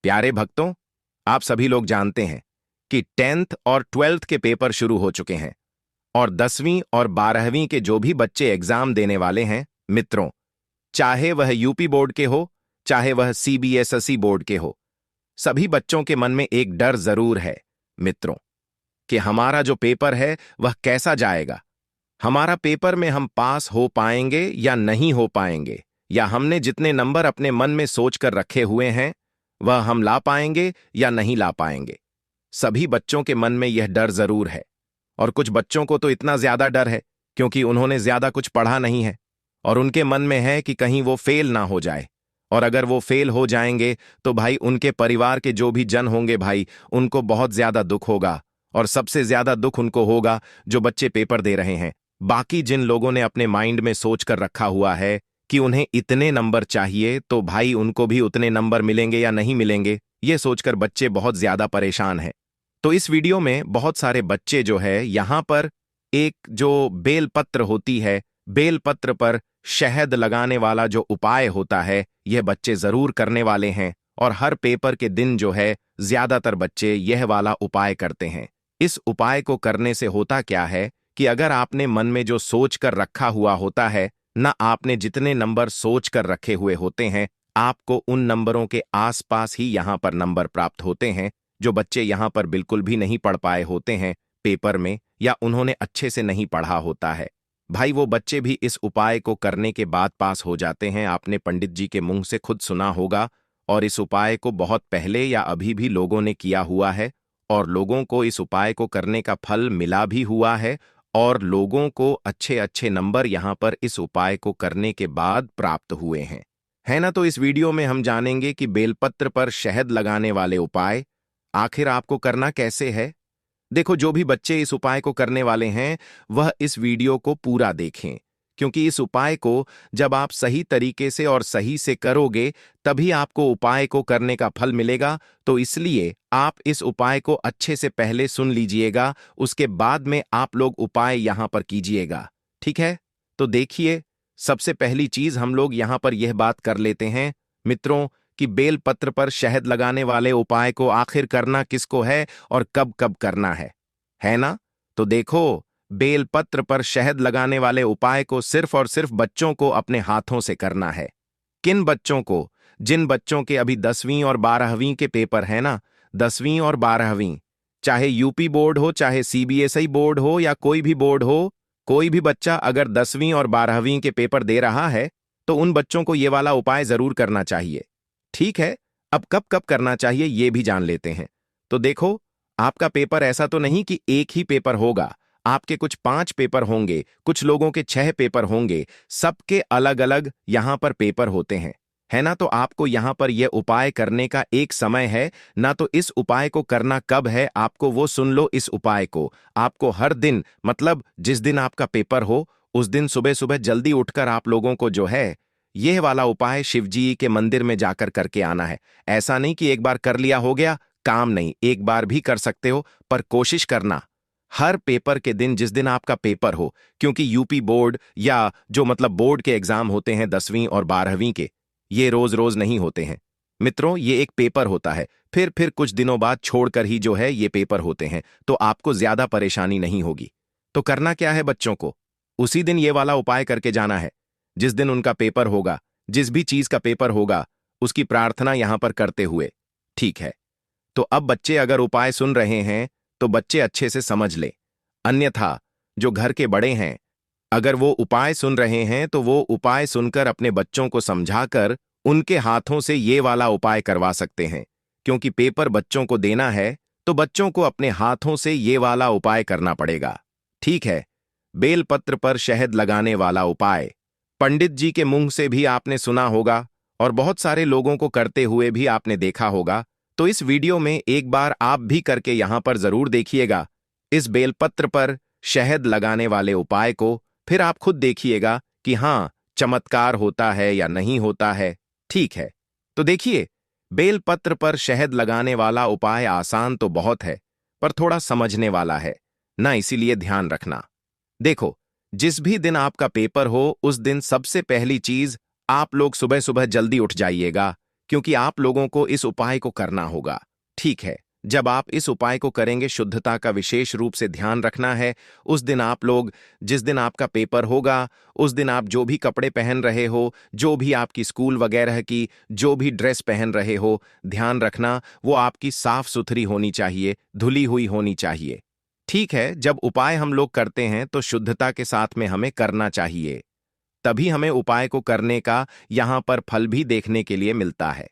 प्यारे भक्तों, आप सभी लोग जानते हैं कि 10th और 12th के पेपर शुरू हो चुके हैं और 10वीं और 12वीं के जो भी बच्चे एग्जाम देने वाले हैं, मित्रों, चाहे वह यूपी बोर्ड के हो, चाहे वह सीबीएसई बोर्ड के हो, सभी बच्चों के मन में एक डर जरूर है, मित्रों, कि हमारा जो पेपर है वह कैसा जाएगा। हमारा पेपर में हम पास हो पाएंगे या नहीं हो पाएंगे, या हमने जितने नंबर अपने मन में सोच कर रखे हुए हैं वह हम ला पाएंगे या नहीं ला पाएंगे। सभी बच्चों के मन में यह डर जरूर है, और कुछ बच्चों को तो इतना ज्यादा डर है क्योंकि उन्होंने ज्यादा कुछ पढ़ा नहीं है और उनके मन में है कि कहीं वो फेल ना हो जाए, और अगर वो फेल हो जाएंगे तो भाई उनके परिवार के जो भी जन होंगे भाई, उनको बहुत ज्यादा दुख होगा। और सबसे ज्यादा दुख उनको होगा जो बच्चे पेपर दे रहे हैं। बाकी जिन लोगों ने अपने माइंड में सोच कर रखा हुआ है कि उन्हें इतने नंबर चाहिए तो भाई उनको भी उतने नंबर मिलेंगे या नहीं मिलेंगे, ये सोचकर बच्चे बहुत ज्यादा परेशान हैं। तो इस वीडियो में बहुत सारे बच्चे जो है यहां पर एक जो बेलपत्र होती है, बेलपत्र पर शहद लगाने वाला जो उपाय होता है, यह बच्चे जरूर करने वाले हैं। और हर पेपर के दिन जो है ज्यादातर बच्चे यह वाला उपाय करते हैं। इस उपाय को करने से होता क्या है कि अगर आपने मन में जो सोच कर रखा हुआ होता है ना, आपने जितने नंबर सोच कर रखे हुए होते हैं, आपको उन नंबरों के आसपास ही यहां पर नंबर प्राप्त होते हैं। जो बच्चे यहां पर बिल्कुल भी नहीं पढ़ पाए होते हैं पेपर में, या उन्होंने अच्छे से नहीं पढ़ा होता है, भाई वो बच्चे भी इस उपाय को करने के बाद पास हो जाते हैं। आपने पंडित जी के मुंह से खुद सुना होगा, और इस उपाय को बहुत पहले या अभी भी लोगों ने किया हुआ है, और लोगों को इस उपाय को करने का फल मिला भी हुआ है, और लोगों को अच्छे अच्छे नंबर यहां पर इस उपाय को करने के बाद प्राप्त हुए हैं, है ना। तो इस वीडियो में हम जानेंगे कि बेलपत्र पर शहद लगाने वाले उपाय आखिर आपको करना कैसे है। देखो, जो भी बच्चे इस उपाय को करने वाले हैं वह इस वीडियो को पूरा देखें, क्योंकि इस उपाय को जब आप सही तरीके से और सही से करोगे तभी आपको उपाय को करने का फल मिलेगा। तो इसलिए आप इस उपाय को अच्छे से पहले सुन लीजिएगा, उसके बाद में आप लोग उपाय यहां पर कीजिएगा, ठीक है। तो देखिए, सबसे पहली चीज हम लोग यहां पर यह बात कर लेते हैं मित्रों कि बेलपत्र पर शहद लगाने वाले उपाय को आखिर करना किसको है और कब कब करना है ना। तो देखो, बेलपत्र पर शहद लगाने वाले उपाय को सिर्फ और सिर्फ बच्चों को अपने हाथों से करना है। किन बच्चों को? जिन बच्चों के अभी 10वीं और 12वीं के पेपर है ना, 10वीं और 12वीं, चाहे यूपी बोर्ड हो, चाहे सीबीएसई बोर्ड हो, या कोई भी बोर्ड हो, कोई भी बच्चा अगर 10वीं और 12वीं के पेपर दे रहा है तो उन बच्चों को ये वाला उपाय जरूर करना चाहिए, ठीक है। अब कब कब करना चाहिए ये भी जान लेते हैं। तो देखो, आपका पेपर ऐसा तो नहीं कि एक ही पेपर होगा, आपके कुछ 5 पेपर होंगे, कुछ लोगों के 6 पेपर होंगे, सबके अलग अलग यहां पर पेपर होते हैं, है ना। तो आपको यहां पर यह उपाय करने का एक समय है ना, तो इस उपाय को करना कब है आपको वो सुन लो। इस उपाय को आपको हर दिन, मतलब जिस दिन आपका पेपर हो उस दिन सुबह सुबह जल्दी उठकर आप लोगों को जो है यह वाला उपाय शिवजी के मंदिर में जाकर करके आना है। ऐसा नहीं कि एक बार कर लिया हो गया, काम नहीं, एक बार भी कर सकते हो, पर कोशिश करना हर पेपर के दिन, जिस दिन आपका पेपर हो, क्योंकि यूपी बोर्ड या जो मतलब बोर्ड के एग्जाम होते हैं 10वीं और 12वीं के, ये रोज रोज नहीं होते हैं मित्रों। ये एक पेपर होता है, फिर कुछ दिनों बाद छोड़कर ही जो है ये पेपर होते हैं, तो आपको ज्यादा परेशानी नहीं होगी। तो करना क्या है बच्चों को? उसी दिन ये वाला उपाय करके जाना है जिस दिन उनका पेपर होगा। जिस भी चीज का पेपर होगा उसकी प्रार्थना यहां पर करते हुए, ठीक है। तो अब बच्चे अगर उपाय सुन रहे हैं तो बच्चे अच्छे से समझ ले, अन्यथा जो घर के बड़े हैं अगर वो उपाय सुन रहे हैं तो वो उपाय सुनकर अपने बच्चों को समझाकर उनके हाथों से ये वाला उपाय करवा सकते हैं, क्योंकि पेपर बच्चों को देना है तो बच्चों को अपने हाथों से ये वाला उपाय करना पड़ेगा, ठीक है। बेलपत्र पर शहद लगाने वाला उपाय पंडित जी के मुंह से भी आपने सुना होगा और बहुत सारे लोगों को करते हुए भी आपने देखा होगा। तो इस वीडियो में एक बार आप भी करके यहां पर जरूर देखिएगा इस बेलपत्र पर शहद लगाने वाले उपाय को, फिर आप खुद देखिएगा कि हां चमत्कार होता है या नहीं होता है, ठीक है। तो देखिए, बेलपत्र पर शहद लगाने वाला उपाय आसान तो बहुत है पर थोड़ा समझने वाला है ना, इसीलिए ध्यान रखना। देखो, जिस भी दिन आपका पेपर हो उस दिन सबसे पहली चीज आप लोग सुबह सुबह जल्दी उठ जाइएगा, क्योंकि आप लोगों को इस उपाय को करना होगा। ठीक है, जब आप इस उपाय को करेंगे, शुद्धता का विशेष रूप से ध्यान रखना है। उस दिन आप लोग, जिस दिन आपका पेपर होगा, उस दिन आप जो भी कपड़े पहन रहे हो, जो भी आपकी स्कूल वगैरह की जो भी ड्रेस पहन रहे हो, ध्यान रखना वो आपकी साफ सुथरी होनी चाहिए, धुली हुई होनी चाहिए। ठीक है, जब उपाय हम लोग करते हैं तो शुद्धता के साथ में हमें करना चाहिए, तभी हमें उपाय को करने का यहां पर फल भी देखने के लिए मिलता है।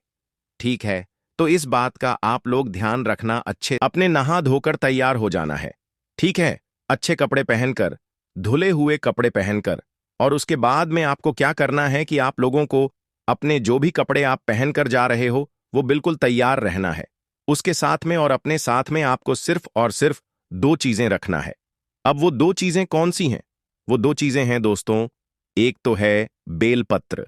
ठीक है, तो इस बात का आप लोग ध्यान रखना। अच्छे अपने नहा धोकर तैयार हो जाना है। ठीक है, अच्छे कपड़े पहनकर, धुले हुए कपड़े पहनकर, और उसके बाद में आपको क्या करना है कि आप लोगों को अपने जो भी कपड़े आप पहनकर जा रहे हो वो बिल्कुल तैयार रहना है। उसके साथ में और अपने साथ में आपको सिर्फ और सिर्फ दो चीजें रखना है। अब वो दो चीजें कौन सी हैं? वो दो चीजें हैं दोस्तों, एक तो है बेलपत्र।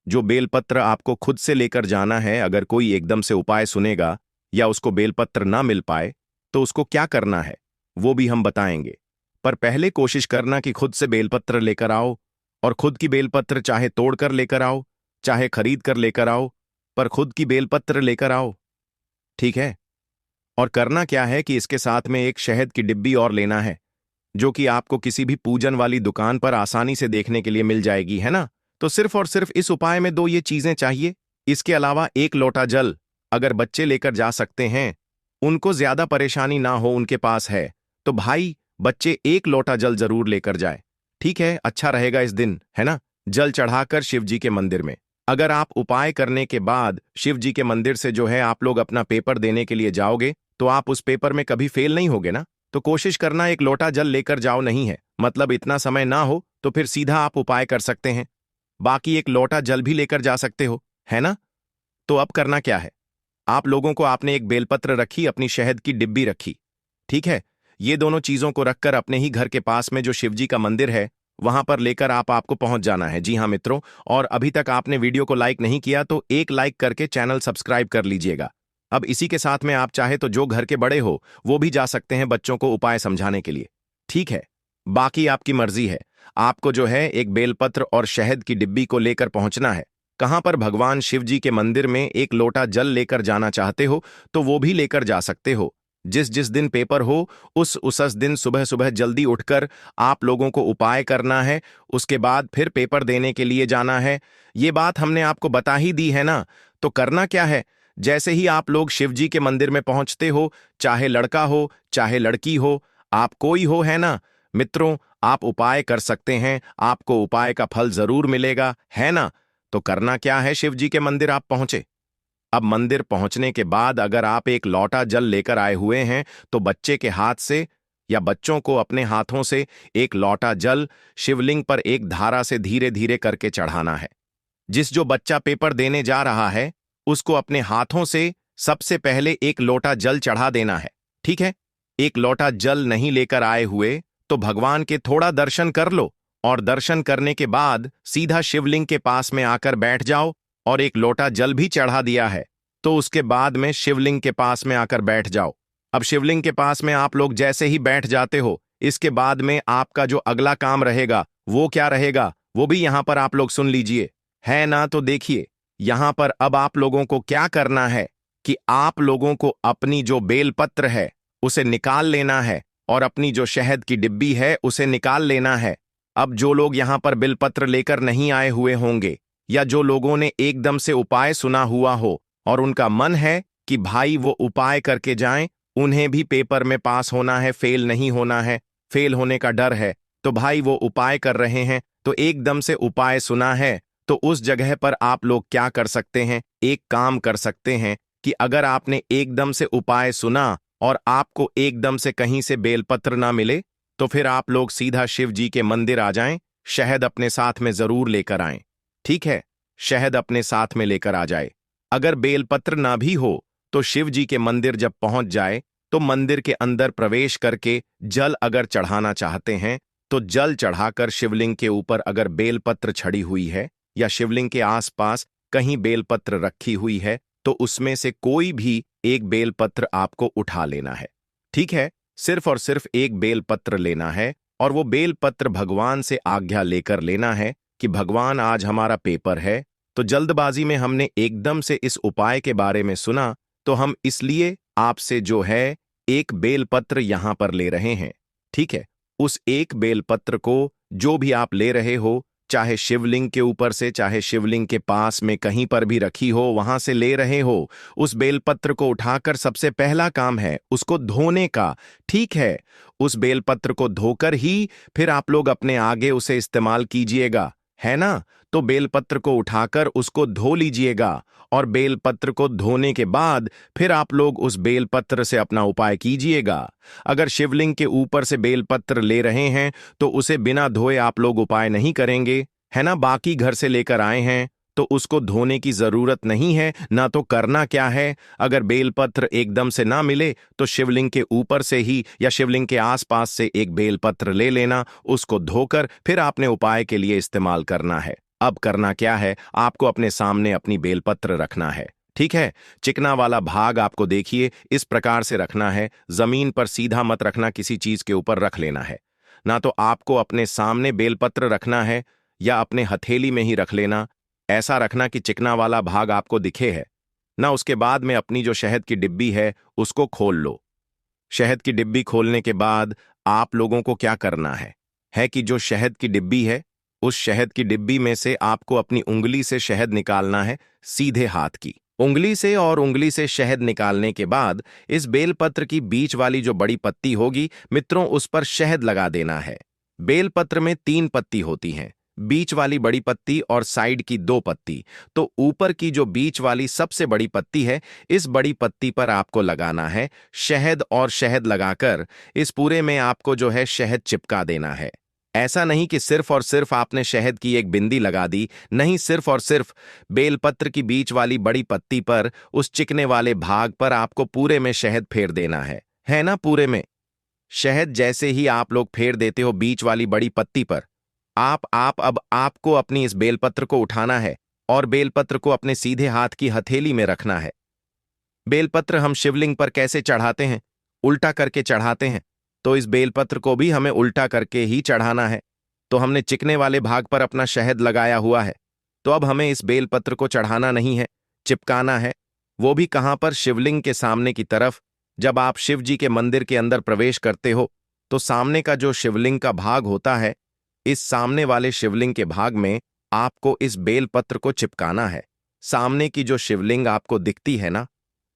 जो बेलपत्र आपको खुद से लेकर जाना है। अगर कोई एकदम से उपाय सुनेगा या उसको बेलपत्र ना मिल पाए तो उसको क्या करना है वो भी हम बताएंगे। पर पहले कोशिश करना कि खुद से बेलपत्र लेकर आओ, और खुद की बेलपत्र चाहे तोड़कर लेकर आओ, चाहे खरीद कर लेकर आओ, पर खुद की बेलपत्र लेकर आओ। ठीक है, और करना क्या है कि इसके साथ में एक शहद की डिब्बी और लेना है, जो कि आपको किसी भी पूजन वाली दुकान पर आसानी से देखने के लिए मिल जाएगी, है ना? तो सिर्फ और सिर्फ इस उपाय में दो ये चीजें चाहिए। इसके अलावा एक लोटा जल अगर बच्चे लेकर जा सकते हैं, उनको ज्यादा परेशानी ना हो, उनके पास है, तो भाई बच्चे एक लोटा जल जरूर लेकर जाए। ठीक है, अच्छा रहेगा इस दिन, है ना? जल चढ़ाकर शिव जी के मंदिर में। अगर आप उपाय करने के बाद शिव जी के मंदिर से जो है आप लोग अपना पेपर देने के लिए जाओगे, तो आप उस पेपर में कभी फेल नहीं होगे ना। तो कोशिश करना एक लोटा जल लेकर जाओ, नहीं है मतलब इतना समय ना हो तो फिर सीधा आप उपाय कर सकते हैं, बाकी एक लोटा जल भी लेकर जा सकते हो, है ना? तो अब करना क्या है, आप लोगों को आपने एक बेलपत्र रखी, अपनी शहद की डिब्बी रखी। ठीक है, ये दोनों चीजों को रखकर अपने ही घर के पास में जो शिवजी का मंदिर है वहां पर लेकर आपको पहुंच जाना है। जी हाँ मित्रों, और अभी तक आपने वीडियो को लाइक नहीं किया तो एक लाइक करके चैनल सब्सक्राइब कर लीजिएगा। अब इसी के साथ में आप चाहे तो जो घर के बड़े हो वो भी जा सकते हैं बच्चों को उपाय समझाने के लिए। ठीक है, बाकी आपकी मर्जी है। आपको जो है एक बेलपत्र और शहद की डिब्बी को लेकर पहुंचना है। कहां पर? भगवान शिव जी के मंदिर में। एक लोटा जल लेकर जाना चाहते हो तो वो भी लेकर जा सकते हो। जिस जिस दिन पेपर हो उस दिन सुबह सुबह जल्दी उठकर आप लोगों को उपाय करना है, उसके बाद फिर पेपर देने के लिए जाना है। ये बात हमने आपको बता ही दी है ना। तो करना क्या है, जैसे ही आप लोग शिव जी के मंदिर में पहुंचते हो, चाहे लड़का हो चाहे लड़की हो, आप कोई हो, है ना मित्रों, आप उपाय कर सकते हैं, आपको उपाय का फल जरूर मिलेगा, है ना? तो करना क्या है, शिव जी के मंदिर आप पहुंचे। अब मंदिर पहुंचने के बाद अगर आप एक लोटा जल लेकर आए हुए हैं तो बच्चे के हाथ से या बच्चों को अपने हाथों से एक लोटा जल शिवलिंग पर एक धारा से धीरे धीरे करके चढ़ाना है। जिस जो बच्चा पेपर देने जा रहा है उसको अपने हाथों से सबसे पहले एक लोटा जल चढ़ा देना है। ठीक है, एक लोटा जल नहीं लेकर आए हुए तो भगवान के थोड़ा दर्शन कर लो, और दर्शन करने के बाद सीधा शिवलिंग के पास में आकर बैठ जाओ। और एक लोटा जल भी चढ़ा दिया है तो उसके बाद में शिवलिंग के पास में आकर बैठ जाओ। अब शिवलिंग के पास में आप लोग जैसे ही बैठ जाते हो, इसके बाद में आपका जो अगला काम रहेगा वो क्या रहेगा वो भी यहां पर आप लोग सुन लीजिए, है ना? तो देखिए, यहां पर अब आप लोगों को क्या करना है कि आप लोगों को अपनी जो बेलपत्र है उसे निकाल लेना है, और अपनी जो शहद की डिब्बी है उसे निकाल लेना है। अब जो लोग यहां पर बेलपत्र लेकर नहीं आए हुए होंगे, या जो लोगों ने एकदम से उपाय सुना हुआ हो और उनका मन है कि भाई वो उपाय करके जाएं, उन्हें भी पेपर में पास होना है, फेल नहीं होना है, फेल होने का डर है, तो भाई वो उपाय कर रहे हैं, तो एकदम से उपाय सुना है, तो उस जगह पर आप लोग क्या कर सकते हैं, एक काम कर सकते हैं कि अगर आपने एकदम से उपाय सुना और आपको एकदम से कहीं से बेलपत्र ना मिले, तो फिर आप लोग सीधा शिव जी के मंदिर आ जाएं, शहद अपने साथ में जरूर लेकर आएं। ठीक है, शहद अपने साथ में लेकर आ जाए। अगर बेलपत्र ना भी हो तो शिव जी के मंदिर जब पहुंच जाए तो मंदिर के अंदर प्रवेश करके जल अगर चढ़ाना चाहते हैं तो जल चढ़ाकर शिवलिंग के ऊपर अगर बेलपत्र छड़ी हुई है या शिवलिंग के आसपास कहीं बेलपत्र रखी हुई है तो उसमें से कोई भी एक बेलपत्र आपको उठा लेना है। ठीक है, सिर्फ और सिर्फ एक बेलपत्र लेना है, और वो बेलपत्र भगवान से आज्ञा लेकर लेना है कि भगवान आज हमारा पेपर है, तो जल्दबाजी में हमने एकदम से इस उपाय के बारे में सुना, तो हम इसलिए आपसे जो है एक बेलपत्र यहां पर ले रहे हैं। ठीक है, उस एक बेलपत्र को जो भी आप ले रहे हो, चाहे शिवलिंग के ऊपर से, चाहे शिवलिंग के पास में कहीं पर भी रखी हो, वहां से ले रहे हो, उस बेलपत्र को उठाकर सबसे पहला काम है उसको धोने का। ठीक है, उस बेलपत्र को धोकर ही फिर आप लोग अपने आगे उसे इस्तेमाल कीजिएगा, है ना? तो बेलपत्र को उठाकर उसको धो लीजिएगा, और बेलपत्र को धोने के बाद फिर आप लोग उस बेलपत्र से अपना उपाय कीजिएगा। अगर शिवलिंग के ऊपर से बेलपत्र ले रहे हैं तो उसे बिना धोए आप लोग उपाय नहीं करेंगे, है ना? बाकी घर से लेकर आए हैं तो उसको धोने की जरूरत नहीं है ना। तो करना क्या है, अगर बेलपत्र एकदम से ना मिले तो शिवलिंग के ऊपर से ही या शिवलिंग के आसपास से एक बेलपत्र ले लेना, उसको धोकर फिर आपने उपाय के लिए इस्तेमाल करना है। अब करना क्या है, आपको अपने सामने अपनी बेलपत्र रखना है। ठीक है, चिकना वाला भाग आपको देखिए इस प्रकार से रखना है, जमीन पर सीधा मत रखना, किसी चीज के ऊपर रख लेना है। ना तो आपको अपने सामने बेलपत्र रखना है या अपने हथेली में ही रख लेना, ऐसा रखना कि चिकना वाला भाग आपको दिखे है ना। उसके बाद में अपनी जो शहद की डिब्बी है उसको खोल लो। शहद की डिब्बी खोलने के बाद आप लोगों को क्या करना है कि जो शहद की डिब्बी है, उस शहद की डिब्बी में से आपको अपनी उंगली से शहद निकालना है, सीधे हाथ की उंगली से। और उंगली से शहद निकालने के बाद इस बेलपत्र की बीच वाली जो बड़ी पत्ती होगी मित्रों, उस पर शहद लगा देना है। बेलपत्र में 3 पत्ती होती हैं, बीच वाली बड़ी पत्ती और साइड की 2 पत्ती। तो ऊपर की जो बीच वाली सबसे बड़ी पत्ती है, इस बड़ी पत्ती पर आपको लगाना है शहद, और शहद लगाकर इस पूरे में आपको जो है शहद चिपका देना है। ऐसा नहीं कि सिर्फ और सिर्फ आपने शहद की एक बिंदी लगा दी, नहीं, सिर्फ और सिर्फ बेलपत्र की बीच वाली बड़ी पत्ती पर, उस चिकने वाले भाग पर आपको पूरे में शहद फेर देना है ना? पूरे में शहद जैसे ही आप लोग फेर देते हो बीच वाली बड़ी पत्ती पर, आप अब आपको अपनी इस बेलपत्र को उठाना है और बेलपत्र को अपने सीधे हाथ की हथेली में रखना है। बेलपत्र हम शिवलिंग पर कैसे चढ़ाते हैं? उल्टा करके चढ़ाते हैं, तो इस बेलपत्र को भी हमें उल्टा करके ही चढ़ाना है। तो हमने चिकने वाले भाग पर अपना शहद लगाया हुआ है, तो अब हमें इस बेलपत्र को चढ़ाना नहीं है, चिपकाना है। वो भी कहां पर? शिवलिंग के सामने की तरफ। जब आप शिव जी के मंदिर के अंदर प्रवेश करते हो तो सामने का जो शिवलिंग का भाग होता है, इस सामने वाले शिवलिंग के भाग में आपको इस बेलपत्र को चिपकाना है। सामने की जो शिवलिंग आपको दिखती है ना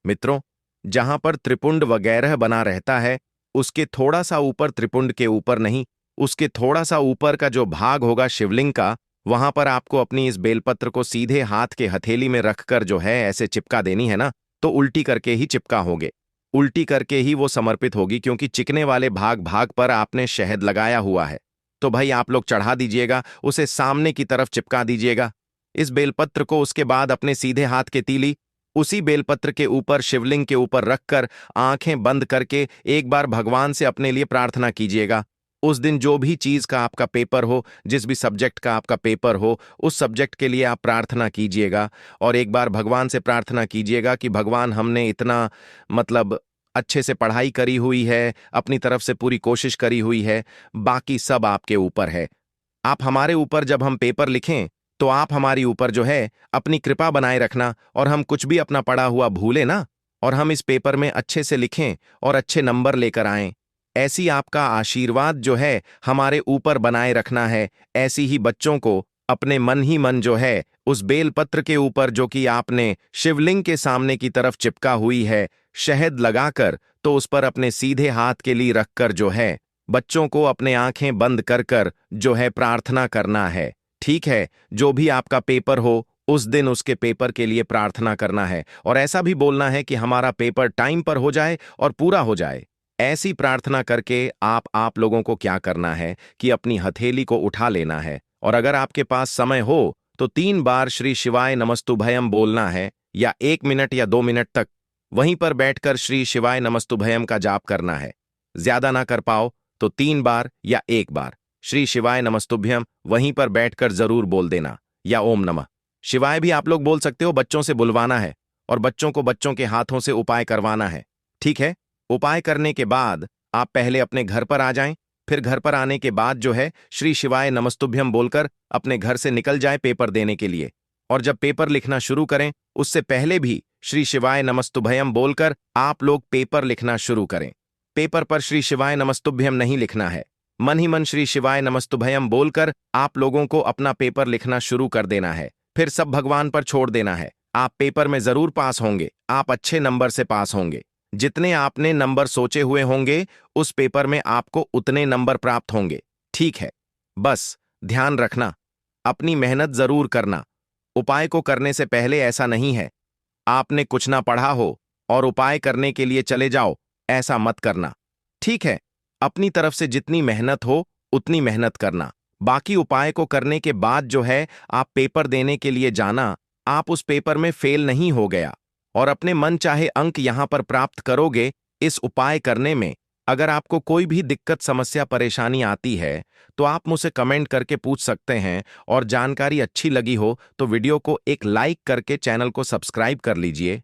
मित्रों, जहां पर त्रिपुंड वगैरह बना रहता है, उसके थोड़ा सा ऊपर, त्रिपुंड के ऊपर नहीं, उसके थोड़ा सा ऊपर का जो भाग होगा शिवलिंग का, वहां पर आपको अपनी इस बेलपत्र को सीधे हाथ के हथेली में रखकर जो है ऐसे चिपका देनी है ना। तो उल्टी करके ही चिपका होगे, उल्टी करके ही वो समर्पित होगी, क्योंकि चिकने वाले भाग पर आपने शहद लगाया हुआ है। तो भाई आप लोग चढ़ा दीजिएगा, उसे सामने की तरफ चिपका दीजिएगा इस बेलपत्र को। उसके बाद अपने सीधे हाथ के तीली उसी बेलपत्र के ऊपर, शिवलिंग के ऊपर रखकर आंखें बंद करके एक बार भगवान से अपने लिए प्रार्थना कीजिएगा। उस दिन जो भी चीज का आपका पेपर हो, जिस भी सब्जेक्ट का आपका पेपर हो, उस सब्जेक्ट के लिए आप प्रार्थना कीजिएगा और एक बार भगवान से प्रार्थना कीजिएगा कि भगवान, हमने इतना मतलब अच्छे से पढ़ाई करी हुई है, अपनी तरफ से पूरी कोशिश करी हुई है, बाकी सब आपके ऊपर है। आप हमारे ऊपर जब हम पेपर लिखें तो आप हमारी ऊपर जो है अपनी कृपा बनाए रखना, और हम कुछ भी अपना पढ़ा हुआ भूले ना, और हम इस पेपर में अच्छे से लिखें और अच्छे नंबर लेकर आएं। ऐसी आपका आशीर्वाद जो है हमारे ऊपर बनाए रखना है। ऐसी ही बच्चों को अपने मन ही मन जो है उस बेलपत्र के ऊपर, जो कि आपने शिवलिंग के सामने की तरफ चिपका हुई है, शहद लगाकर, तो उस पर अपने सीधे हाथ के लिए रखकर जो है बच्चों को अपने आंखें बंद कर जो है प्रार्थना करना है। ठीक है, जो भी आपका पेपर हो उस दिन उसके पेपर के लिए प्रार्थना करना है, और ऐसा भी बोलना है कि हमारा पेपर टाइम पर हो जाए और पूरा हो जाए। ऐसी प्रार्थना करके आप लोगों को क्या करना है कि अपनी हथेली को उठा लेना है, और अगर आपके पास समय हो तो 3 बार श्री शिवाय नमस्तुभयम बोलना है, या 1 मिनट या 2 मिनट तक वहीं पर बैठकर श्री शिवाय नमस्तुभयम का जाप करना है। ज्यादा ना कर पाओ तो 3 बार या 1 बार श्री शिवाय नमस्तुभ्यम वहीं पर बैठकर जरूर बोल देना, या ओम नमः शिवाय भी आप लोग बोल सकते हो। बच्चों से बुलवाना है और बच्चों को बच्चों के हाथों से उपाय करवाना है। ठीक है, उपाय करने के बाद आप पहले अपने घर पर आ जाएं, फिर घर पर आने के बाद जो है श्री शिवाय नमस्तुभ्यम बोलकर अपने घर से निकल जाए पेपर देने के लिए। और जब पेपर लिखना शुरू करें उससे पहले भी श्री शिवाय नमस्तुभयम बोलकर आप लोग पेपर लिखना शुरू करें। पेपर पर श्री शिवाय नमस्तुभ्यम नहीं लिखना है, मन ही मन श्री शिवाय नमस्तुभयम बोलकर आप लोगों को अपना पेपर लिखना शुरू कर देना है, फिर सब भगवान पर छोड़ देना है। आप पेपर में जरूर पास होंगे, आप अच्छे नंबर से पास होंगे। जितने आपने नंबर सोचे हुए होंगे उस पेपर में आपको उतने नंबर प्राप्त होंगे, ठीक है। बस ध्यान रखना, अपनी मेहनत जरूर करना। उपाय को करने से पहले ऐसा नहीं है आपने कुछ ना पढ़ा हो और उपाय करने के लिए चले जाओ, ऐसा मत करना, ठीक है। अपनी तरफ से जितनी मेहनत हो उतनी मेहनत करना। बाकी उपाय को करने के बाद जो है आप पेपर देने के लिए जाना, आप उस पेपर में फेल नहीं हो गया और अपने मन चाहे अंक यहां पर प्राप्त करोगे इस उपाय करने में। अगर आपको कोई भी दिक्कत समस्या परेशानी आती है तो आप मुझसे कमेंट करके पूछ सकते हैं, और जानकारी अच्छी लगी हो तो वीडियो को एक लाइक करके चैनल को सब्सक्राइब कर लीजिए।